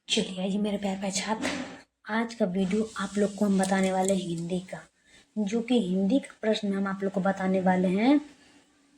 चलिए आइए मेरे प्यारे छात्र, आज का वीडियो आप लोग को हम बताने वाले हैं हिंदी का, जो कि हिंदी का प्रश्न हम आप लोग को बताने वाले हैं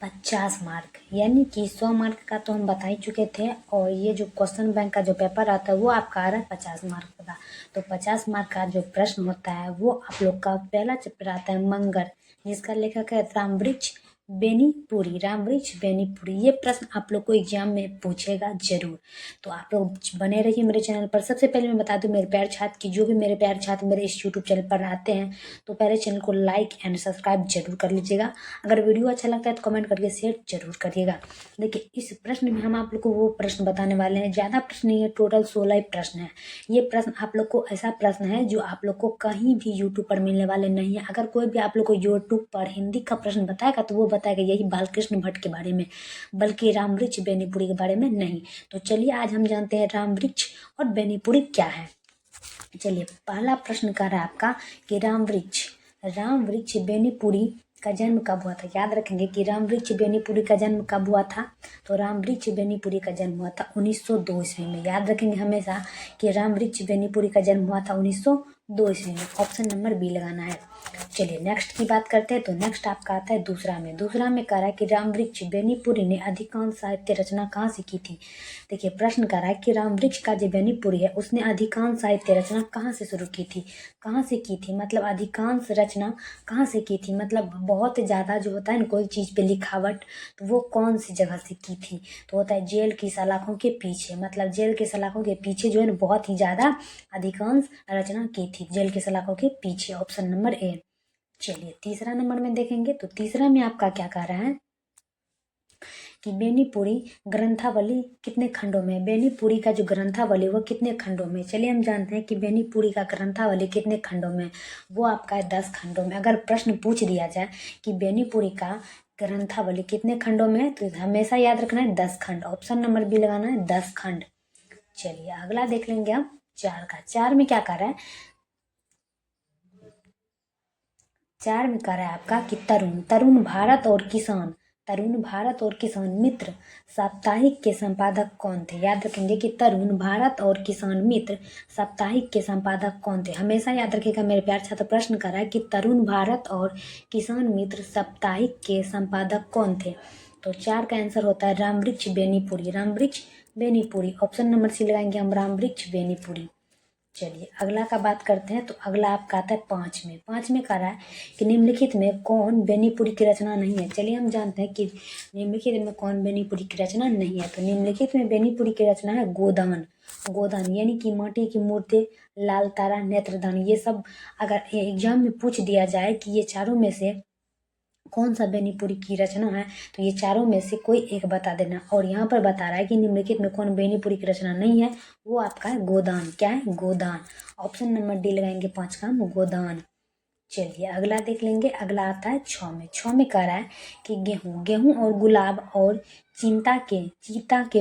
50 मार्क, यानी कि 100 मार्क का तो हम बता ही चुके थे। और ये जो क्वेश्चन बैंक का जो पेपर आता है वो आपका आ रहा है 50 मार्क का। तो 50 मार्क का जो प्रश्न होता है वो आप लोग का पहला चैप्टर आता है मंगर, जिसका लेखक है रामवृक्ष बेनीपुरी। रामवृक्ष बेनीपुरी, ये प्रश्न आप लोग को एग्जाम में पूछेगा जरूर। तो आप लोग बने रहिए मेरे चैनल पर। सबसे पहले मैं बता दूं मेरे प्यारे छात्र की, जो भी मेरे प्यारे छात्र मेरे इस यूट्यूब चैनल पर आते हैं तो पहले चैनल को लाइक एंड सब्सक्राइब जरूर कर लीजिएगा। अगर वीडियो अच्छा लगता है तो कमेंट करके शेयर जरूर करिएगा। देखिए, इस प्रश्न में हम आप लोग को वो प्रश्न बताने वाले हैं, ज़्यादा प्रश्न नहीं है, टोटल 16 ही प्रश्न है। ये प्रश्न आप लोग को ऐसा प्रश्न है जो आप लोग को कहीं भी यूट्यूब पर मिलने वाले नहीं है। अगर कोई भी आप लोग को यूट्यूब पर हिंदी का प्रश्न बताएगा तो वो बताएगा यही बालकृष्ण भट्ट के बारे में, बल्कि रामवृक्ष बेनीपुरी के बारे में नहीं। तो चलिए आज हम जानते हैं रामवृक्ष और बेनीपुरी क्या है। चलिए, पहला प्रश्न कर रहा है आपका कि रामवृक्ष बेनीपुरी का जन्म कब हुआ था। याद रखेंगे कि रामवृक्ष बेनीपुरी का जन्म कब हुआ था। तो रामवृक्ष बेनीपुरी का जन्म हुआ था 1902 ईस्वी में। याद रखेंगे हमेशा कि रामवृक्ष बेनीपुरी का जन्म हुआ था 1902 ईस्वी में। ऑप्शन नंबर बी लगाना है। चलिए नेक्स्ट की बात करते हैं। तो नेक्स्ट आपका आता है दूसरा में कह रहा है कि रामवृक्ष बेनीपुरी ने अधिकांश साहित्य रचना कहाँ से की थी। देखिए, प्रश्न कर रहा है कि रामवृक्ष का जो बेनीपुरी है उसने अधिकांश साहित्य रचना कहाँ से शुरू की थी। कहाँ से की थी मतलब अधिकांश रचना कहाँ से की थी, मतलब बहुत ज़्यादा जो होता है ना कोई चीज़ पे लिखावट, तो वो कौन सी जगह से की थी। तो होता है जेल की सलाखों के पीछे, मतलब जेल के सलाखों के पीछे जो है ना बहुत ही ज़्यादा अधिकांश रचना की थी जेल के सलाखों के पीछे। Option number A. चलिए तीसरा नंबर में देखेंगे। तो तीसरा में आपका क्या कह रहा है कि बेनीपुरी ग्रंथावली कितने खंडों में है। बेनीपुरी का जो ग्रंथावली वो कितने खंडों में। चलिए हम जानते हैं कि बेनीपुरी का ग्रंथावली कितने खंडों में, वो आपका है 10 खंडों में। अगर प्रश्न पूछ दिया जाए कि बेनीपुरी का ग्रंथावली कितने खंडों में है तो हमेशा याद रखना है 10 खंड। ऑप्शन नंबर बी लगाना है 10 खंड। चलिए अगला देख लेंगे हम चार का। चार में क्या कर रहा है, चार में कह रहा है आपका कि तरुण भारत और किसान मित्र साप्ताहिक के संपादक कौन थे। याद रखेंगे कि तरुण भारत और किसान मित्र साप्ताहिक के संपादक कौन थे। हमेशा याद रखिएगा मेरे प्यार छात्र, प्रश्न कर रहा है कि तरुण भारत और किसान मित्र साप्ताहिक के संपादक कौन थे। तो चार का आंसर होता है Ramvriksh Benipuri. Option number C लगाएंगे हम, रामवृक्ष बेनीपुरी। चलिए अगला का बात करते हैं। तो अगला आपका आता है पाँच में कह रहा है कि निम्नलिखित में कौन बेनीपुरी की रचना नहीं है। चलिए हम जानते हैं कि निम्नलिखित में कौन बेनीपुरी की रचना नहीं है। तो निम्नलिखित में बेनीपुरी की रचना है गोदान, यानी कि माटी की मूर्ति, लाल तारा, नेत्रदान। ये सब अगर एग्जाम में पूछ दिया जाए कि ये चारों में से कौन सा बेनीपुरी की रचना है तो ये चारों में से कोई एक बता देना। और यहाँ पर बता रहा है कि निम्नलिखित में कौन बेनीपुरी की रचना नहीं है, वो आपका है गोदान। क्या है, गोदान। ऑप्शन नंबर डी लगाएंगे 5 का, गोदान। चलिए अगला देख लेंगे। अगला आता है 6 में कह रहा है कि गेहूं और गुलाब और चीता के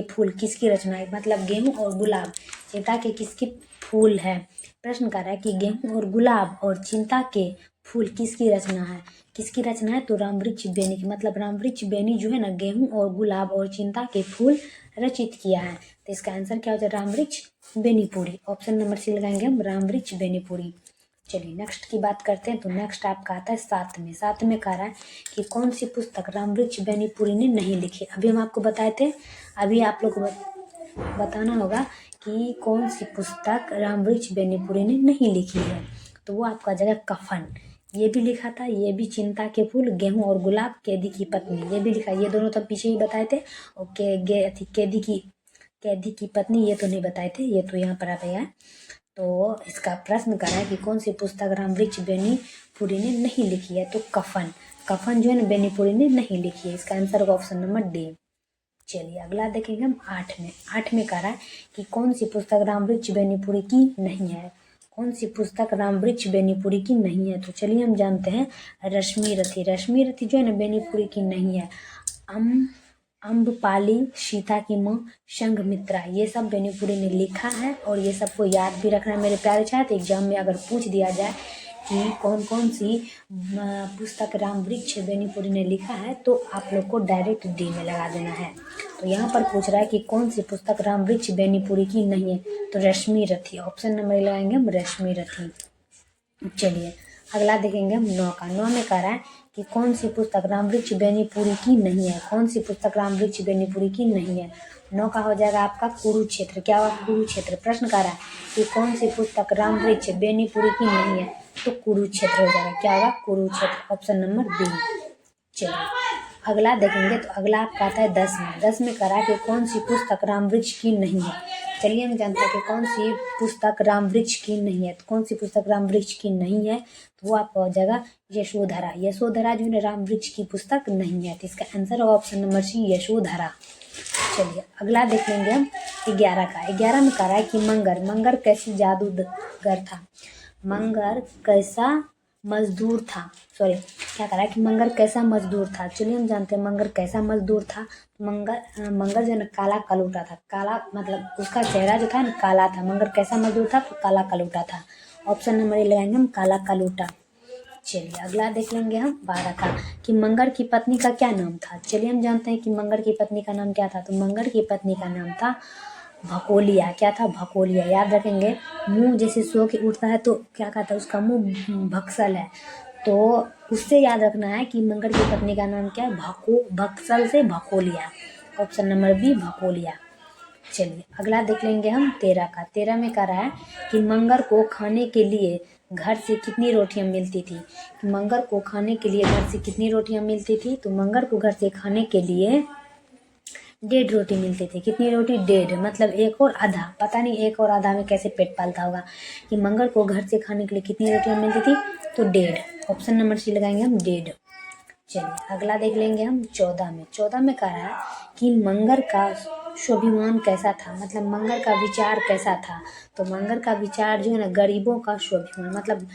फूल किसकी रचना है। मतलब गेहूं और गुलाब चीता के किसके फूल है। प्रश्न कर रहा है कि गेहूं और गुलाब और चिंता के फूल किसकी रचना है। तो रामवृक्ष बेनी की, मतलब रामवृक्ष बेनी जो है ना गेहूं और गुलाब और चिंता के फूल रचित किया है। तो इसका आंसर क्या हो जाए, Ramvriksh Benipuri. Option number C लगाएंगे हम, रामवृक्ष बेनीपुरी। चलिए नेक्स्ट की बात करते हैं। तो नेक्स्ट आपका आता है सात में कह रहा है कि कौन सी पुस्तक रामवृक्ष बेनीपुरी ने नहीं लिखी। अभी हम आपको बताए थे, अभी आप लोग को बताना होगा कि कौन सी पुस्तक रामवृक्ष बेनीपुरी ने नहीं लिखी है। तो वो आपका जगह कफन, ये भी लिखा था, ये भी चिंता के फूल, गेहूं और गुलाब, कैदी की पत्नी, ये भी लिखा। ये दोनों तो पीछे ही बताए थे। और कैदी की पत्नी ये तो नहीं बताए थे, ये तो यहाँ पर आ गया है। तो इसका प्रश्न कर रहा है कि कौन सी पुस्तक रामवृक्ष बेनीपुरी ने नहीं लिखी है। तो कफन जो है ना बेनीपुरी ने नहीं लिखी है। इसका आंसर होगा ऑप्शन नंबर डी। चलिए अगला देखेंगे हम 8 में कह रहा है कि कौन सी पुस्तक रामवृक्ष बेनीपुरी की नहीं है। कौन सी पुस्तक रामवृक्ष बेनीपुरी की नहीं है। तो चलिए हम जानते हैं रश्मि रथी जो है ना बेनीपुरी की नहीं है। अम्बपाली, सीता की माँ, संघमित्रा, ये सब बेनीपुरी ने लिखा है। और ये सबको याद भी रखना है मेरे प्यारे छात्र। एग्जाम में अगर पूछ दिया जाए कि कौन कौन सी पुस्तक रामवृक्ष बेनीपुरी ने लिखा है, तो आप लोग को डायरेक्ट डी में लगा देना है। तो यहाँ पर पूछ रहा है कि कौन सी पुस्तक रामवृक्ष बेनीपुरी की नहीं है, तो रश्मि रथी, ऑप्शन नंबर लगाएंगे हम रश्मि रथी। चलिए अगला देखेंगे हम 9 का। 9 में कह रहा है कि कौन सी पुस्तक रामवृक्ष बेनीपुरी की नहीं है, कौन सी पुस्तक रामवृक्ष बेनीपुरी की नहीं है। 9 का हो जाएगा आपका कुरुक्षेत्र। क्या होगा? कुरुक्षेत्र। प्रश्न कह रहा है कि कौन सी पुस्तक रामवृक्ष बेनीपुरी की नहीं है, तो कुरुक्षेत्र हो जाएगा। क्या होगा? Kurukshetra, option number B. चलिए अगला देखेंगे, तो अगला आपका आता है 10 में। 10 में कह रहा है कि कौन सी पुस्तक रामवृक्ष की नहीं है। चलिए हम जानते हैं कि कौन सी पुस्तक रामवृक्ष की नहीं है। तो कौन सी पुस्तक रामवृक्ष की नहीं है, तो वो आपका हो जाएगा यशोधरा। यशोधरा जो है रामवृक्ष की पुस्तक नहीं है, तो इसका आंसर होगा ऑप्शन नंबर सी, यशोधरा। चलिए अगला देख लेंगे हम 11 का। 11 में कह रहा है कि मंगर कैसी जादूगर था। मंगर कैसा मजदूर था, सॉरी क्या कह रहा है कि मंगर कैसा मजदूर था। चलिए हम जानते हैं मंगर कैसा मजदूर था। मंगर जो है ना काला कलूटा था। काला मतलब उसका चेहरा जो था ना काला था। मंगर कैसा मजदूर था, तो काला कलूटा था। ऑप्शन नंबर ए लगाएंगे हम, काला कलूटा। चलिए अगला देख लेंगे हम 12 का, कि मंगर की पत्नी का क्या नाम था। चलिए हम जानते हैं कि मंगर की पत्नी का नाम क्या था। तो मंगर की पत्नी का नाम था भकोलिया। क्या था? भकोलिया। याद रखेंगे, मुंह जैसे सो के उठता है तो क्या कहता है, उसका मुंह भक्सल है। तो उससे याद रखना है कि मंगर की पत्नी का नाम क्या है, भक्सल से Bhakolia. Option number B, Bhakolia. चलिए अगला देख लेंगे हम 13 का। 13 में कह रहा है कि मंगर को खाने के लिए घर से कितनी रोटियां मिलती थी। मंगर को खाने के लिए घर से कितनी रोटियां मिलती थी, तो मंगर को घर से खाने के लिए 1.5 रोटी मिलती थी। कितनी रोटी? 1.5, मतलब 1 और आधा। पता नहीं 1 और आधा में कैसे पेट पालता होगा। कि मंगर को घर से खाने के लिए कितनी रोटियां मिलती थी, तो 1.5। ऑप्शन नंबर सी लगाएंगे हम, 1.5। चलिए अगला देख लेंगे हम 14 में। 14 में कह रहा है कि मंगर का स्वाभिमान कैसा था, मतलब मंगर का विचार कैसा था। तो मंगर का विचार जो है ना गरीबों का स्वाभिमान, मतलब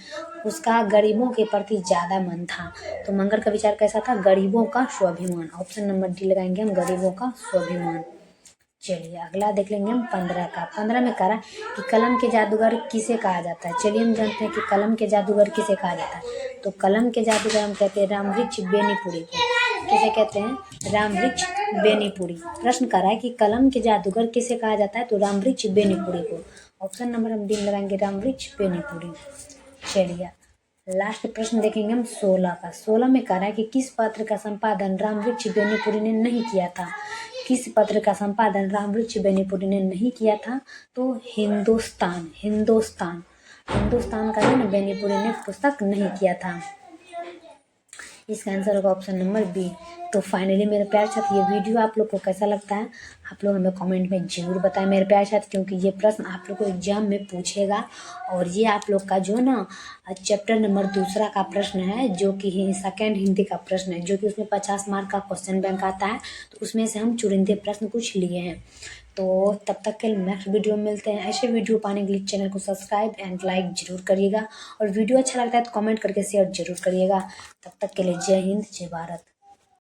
उसका गरीबों के प्रति ज़्यादा मन था। तो मंगर का विचार कैसा था? गरीबों का स्वाभिमान। ऑप्शन नंबर डी लगाएंगे हम, गरीबों का स्वाभिमान। चलिए अगला देख लेंगे हम 15 का। 15 में कह रहा है कि कलम के जादूगर किसे कहा जाता है। चलिए हम जानते हैं कि कलम के जादूगर किसे कहा जाता है। तो कलम के जादूगर हम कहते हैं रामवृक्ष बेनीपुरी को। किसे कहते हैं? रामवृक्ष बेनीपुरी। प्रश्न कर रहा है कि कलम के जादूगर किसे कहा जाता है, तो रामवृक्ष बेनीपुरी को। ऑप्शन नंबर हम डी लगाएंगे, रामवृक्ष बेनीपुरी। चलिए लास्ट प्रश्न देखेंगे हम 16 का। 16 में कह रहा है कि किस पत्र का संपादन रामवृक्ष बेनीपुरी ने नहीं किया था। किस पत्र का संपादन रामवृक्ष बेनीपुरी ने नहीं किया था, तो हिंदुस्तान का जो ना बेनीपुरी ने पुस्तक नहीं किया था। इसका आंसर होगा ऑप्शन नंबर बी। तो फाइनली मेरे प्यारे छात्र, ये वीडियो आप लोग को कैसा लगता है, आप लोग हमें कमेंट में जरूर बताएं मेरे प्यारे छात्र, क्योंकि ये प्रश्न आप लोग को एग्जाम में पूछेगा। और ये आप लोग का जो ना चैप्टर नंबर 2 का प्रश्न है, जो कि सेकेंड हिंदी का प्रश्न है, जो कि उसमें 50 मार्क का क्वेश्चन बैंक आता है। तो उसमें से हम चुनिंदे प्रश्न कुछ लिए हैं। तो तब तक के लिए नेक्स्ट वीडियो में मिलते हैं। ऐसे वीडियो पाने के लिए चैनल को सब्सक्राइब एंड लाइक जरूर करिएगा, और वीडियो अच्छा लगता है तो कमेंट करके शेयर जरूर करिएगा। तब तक के लिए जय हिंद, जय भारत।